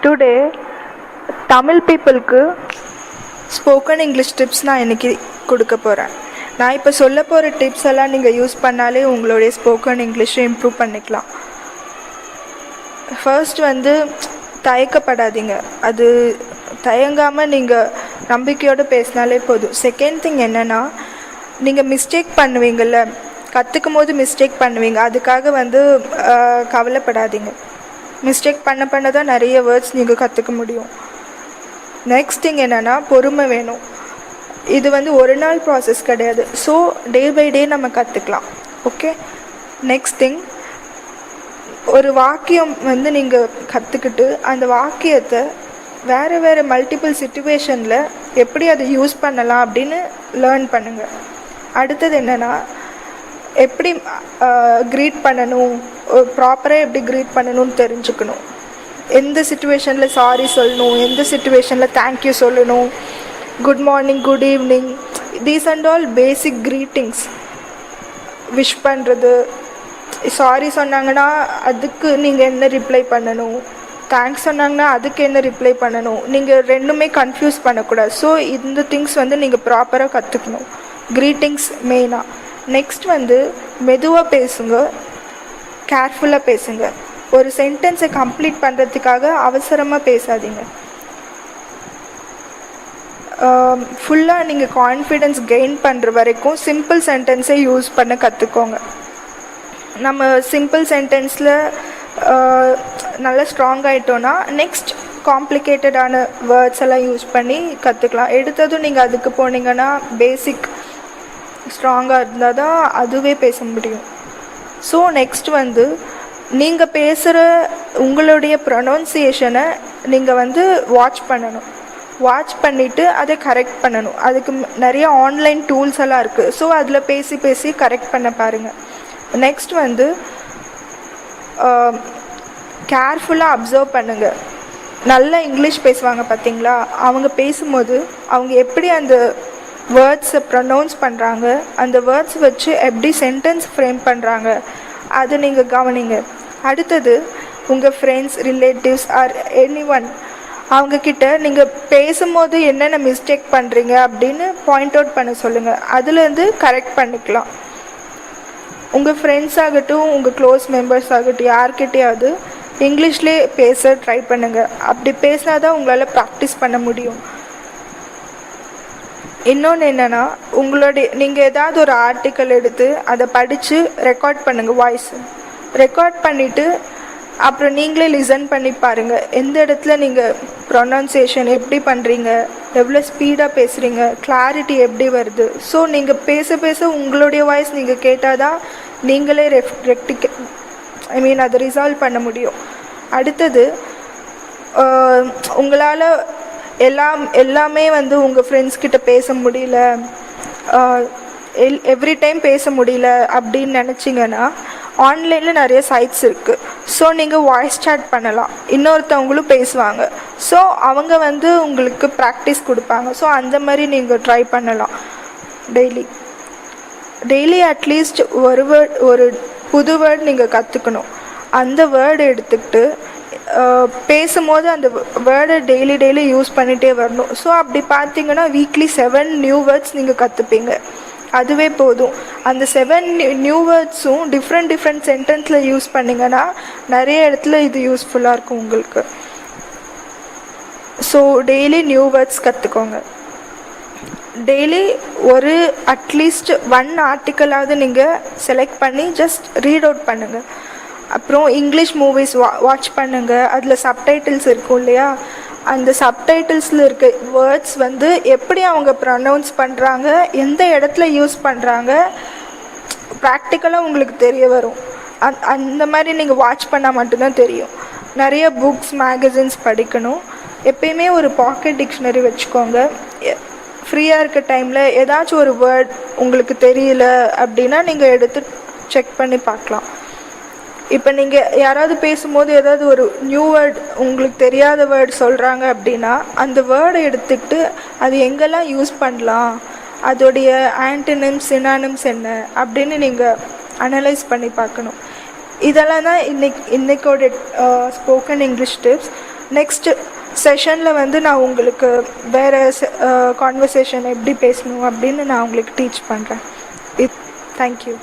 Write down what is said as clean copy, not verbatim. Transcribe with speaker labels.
Speaker 1: Today Tamil பீப்புளுக்கு spoken English tips நான் இன்றைக்கி கொடுக்க போகிறேன். நான் இப்போ சொல்ல போகிற டிப்ஸ் எல்லாம் நீங்கள் யூஸ் பண்ணாலே உங்களுடைய ஸ்போக்கன் இங்கிலீஷை இம்ப்ரூவ் பண்ணிக்கலாம். ஃபர்ஸ்ட் தயக்கப்படாதீங்க. அது தயங்காமல் நீங்கள் நம்பிக்கையோடு பேசினாலே போதும். செகண்ட் திங் என்னென்னா, நீங்கள் மிஸ்டேக் பண்ணுவீங்கள்ல, கற்றுக்கும் போது மிஸ்டேக் பண்ணுவீங்க. அதுக்காக கவலைப்படாதீங்க. மிஸ்டேக் பண்ண தான் நிறைய வேர்ட்ஸ் நீங்கள் கற்றுக்க முடியும். நெக்ஸ்ட் திங் என்னென்னா, பொறுமை வேணும். இது ஒரு நாள் ப்ராசஸ் கிடையாது. ஸோ டே பை டே நம்ம கற்றுக்கலாம். ஓகே. நெக்ஸ்ட் திங், ஒரு வாக்கியம் நீங்கள் கற்றுக்கிட்டு அந்த வாக்கியத்தை வேறு மல்டிபிள் சிச்சுவேஷனில் எப்படி அதை யூஸ் பண்ணலாம் அப்படின்னு லேர்ன் பண்ணுங்கள். அடுத்தது என்னென்னா, எப்படி க்ரீட் பண்ணணும், ப்ராப்பராக எப்படி க்ரீட் பண்ணணும்னு தெரிஞ்சுக்கணும். எந்த சிச்சுவேஷனில் சாரி சொல்லணும், எந்த சிச்சுவேஷனில் தேங்க்யூ சொல்லணும், good morning, good evening, these and all basic greetings. Wish பண்ணுறது, சாரி சொன்னாங்கன்னா அதுக்கு நீங்கள் என்ன ரிப்ளை பண்ணணும், தேங்க்ஸ் சொன்னாங்கன்னா அதுக்கு என்ன ரிப்ளை பண்ணணும். நீங்கள் ரெண்டுமே கன்ஃபியூஸ் பண்ணக்கூடாது. ஸோ இந்த திங்ஸ் நீங்கள் ப்ராப்பராக கற்றுக்கணும். க்ரீட்டிங்ஸ் மெயினாக. நெக்ஸ்ட் மெதுவாக பேசுங்க, கேர்ஃபுல்லாக பேசுங்க. ஒரு சென்டென்ஸை கம்ப்ளீட் பண்ணுறதுக்காக அவசரமாக பேசாதீங்க. ஃபுல்லாக நீங்கள் கான்ஃபிடென்ஸ் கெயின் பண்ணுற வரைக்கும் சிம்பிள் சென்டென்ஸை யூஸ் பண்ண கற்றுக்கோங்க. நம்ம சிம்பிள் சென்டென்ஸில் நல்லா ஸ்ட்ராங் ஆகிட்டோன்னா நெக்ஸ்ட் காம்ப்ளிகேட்டடான வேர்ட்ஸ் எல்லாம் யூஸ் பண்ணி கற்றுக்கலாம். எடுத்ததும் நீங்கள் அதுக்கு போனீங்கன்னா பேசிக் ஸ்ட்ராங்காக இருந்தால் தான் அதுவே பேச முடியும். ஸோ நெக்ஸ்ட் நீங்கள் பேசுகிற உங்களுடைய ப்ரொனவுன்சியேஷனை நீங்கள் வாட்ச் பண்ணணும். வாட்ச் பண்ணிவிட்டு அதை கரெக்ட் பண்ணணும். அதுக்கு நிறைய ஆன்லைன் டூல்ஸ் எல்லாம் இருக்குது. ஸோ அதில் பேசி கரெக்ட் பண்ண பாருங்கள். நெக்ஸ்ட் கேர்ஃபுல்லாக அப்சர்வ் பண்ணுங்கள். நல்லா இங்கிலீஷ் பேசுவாங்க பார்த்தீங்களா, அவங்க பேசும்போது அவங்க எப்படி அந்த வேர்ட்ஸை ப்ரொனவுன்ஸ் பண்ணுறாங்க, அந்த வேர்ட்ஸ் வச்சு எப்படி சென்டென்ஸ் ஃப்ரேம் பண்ணுறாங்க, அது நீங்கள் கவனிங்க. அடுத்தது, உங்கள் ஃப்ரெண்ட்ஸ், ரிலேட்டிவ்ஸ் ஆர் எனி அவங்கக்கிட்ட நீங்கள் பேசும்போது என்னென்ன மிஸ்டேக் பண்ணுறீங்க அப்படின்னு பாயிண்ட் அவுட் பண்ண சொல்லுங்கள். அதுலேருந்து கரெக்ட் பண்ணிக்கலாம். உங்கள் ஃப்ரெண்ட்ஸ் ஆகட்டும், உங்கள் க்ளோஸ் மெம்பர்ஸ் ஆகட்டும், யார்கிட்டையாவது இங்கிலீஷ்லேயே பேச ட்ரை பண்ணுங்கள். அப்படி பேசினா தான் உங்களால் ப்ராக்டிஸ் பண்ண முடியும். இன்னொன்று என்னென்னா, நீங்கள் ஏதாவது ஒரு ஆர்டிக்கல் எடுத்து அதை படித்து ரெக்கார்ட் பண்ணுங்கள். வாய்ஸ் ரெக்கார்ட் பண்ணிவிட்டு அப்புறம் நீங்களே லிசன் பண்ணி பாருங்கள். எந்த இடத்துல நீங்கள் ப்ரொனவுன்சியேஷன் எப்படி பண்ணுறீங்க, எவ்வளோ ஸ்பீடாக பேசுகிறீங்க, கிளாரிட்டி எப்படி வருது. ஸோ நீங்கள் பேச உங்களுடைய வாய்ஸ் நீங்கள் கேட்டால் தான் நீங்களே அதை ரிசால்வ் பண்ண முடியும். அடுத்தது, உங்களால் எல்லாமே உங்கள் ஃப்ரெண்ட்ஸ்கிட்ட பேச முடியல, எவ்ரி டைம் பேச முடியல அப்படின்னு நினச்சிங்கன்னா ஆன்லைனில் நிறைய சைட்ஸ் இருக்குது. ஸோ நீங்கள் வாய்ஸ் சாட் பண்ணலாம். இன்னொருத்தவங்களும் பேசுவாங்க. ஸோ அவங்க உங்களுக்கு ப்ராக்டிஸ் கொடுப்பாங்க. ஸோ அந்த மாதிரி நீங்கள் ட்ரை பண்ணலாம். டெய்லி அட்லீஸ்ட் ஒரு புது வேர்ட் நீங்கள் கற்றுக்கணும். அந்த வேர்டு எடுத்துக்கிட்டு பேசும்போது அந்த வேர்டை டெய்லி யூஸ் பண்ணிகிட்டே வரணும். ஸோ அப்படி பார்த்தீங்கன்னா வீக்லி 7 நியூ வேர்ட்ஸ் நீங்கள் கற்றுப்பீங்க. அதுவே போதும். அந்த 7 நியூ வேர்ட்ஸும் டிஃப்ரெண்ட் சென்டென்ஸில் யூஸ் பண்ணிங்கன்னா நிறைய இடத்துல இது யூஸ்ஃபுல்லாக இருக்கும் உங்களுக்கு. ஸோ டெய்லி நியூ வேர்ட்ஸ் கற்றுக்கோங்க. டெய்லி ஒரு அட்லீஸ்ட் 1 ஆர்டிக்கலாவது நீங்கள் செலக்ட் பண்ணி ஜஸ்ட் ரீட் அவுட் பண்ணுங்கள். அப்புறம் இங்கிலீஷ் மூவிஸ் வாட்ச் பண்ணுங்கள். அதில் சப்டைட்டில்ஸ் இருக்கும் இல்லையா, அந்த சப்டைட்டில்ஸில் இருக்க வேர்ட்ஸ் எப்படி அவங்க ப்ரொனவுன்ஸ் பண்ணுறாங்க, எந்த இடத்துல யூஸ் பண்ணுறாங்க, ப்ராக்டிக்கலாக உங்களுக்கு தெரிய வரும். அந்த மாதிரி நீங்கள் வாட்ச் பண்ணால் மட்டும்தான் தெரியும். நிறைய புக்ஸ், மேகசின்ஸ் படிக்கணும். எப்பயுமே ஒரு பாக்கெட் டிக்ஷனரி வச்சுக்கோங்க. ஃப்ரீயாக இருக்க டைமில் ஏதாச்சும் ஒரு வேர்ட் உங்களுக்கு தெரியல அப்படின்னா நீங்கள் எடுத்து செக் பண்ணி பார்க்கலாம். இப்போ நீங்கள் யாராவது பேசும்போது ஏதாவது ஒரு நியூ வேர்ட், உங்களுக்கு தெரியாத வேர்ட் சொல்கிறாங்க அப்படின்னா அந்த வேர்டை எடுத்துக்கிட்டு அது எங்கெல்லாம் யூஸ் பண்ணலாம், அதோடைய ஆன்டனிம்ஸ், சினானிம்ஸ் என்ன அப்படின்னு நீங்கள் அனலைஸ் பண்ணி பார்க்கணும். இதெல்லாம் தான் இன்னைக்கோட ஸ்போக்கன் இங்கிலீஷ் டிப்ஸ். நெக்ஸ்ட்டு செஷனில் வந்து நான் உங்களுக்கு வேறு கான்வர்சேஷன் எப்படி பேசணும் அப்படின்னு நான் உங்களுக்கு டீச் பண்ணுறேன். தேங்க்யூ.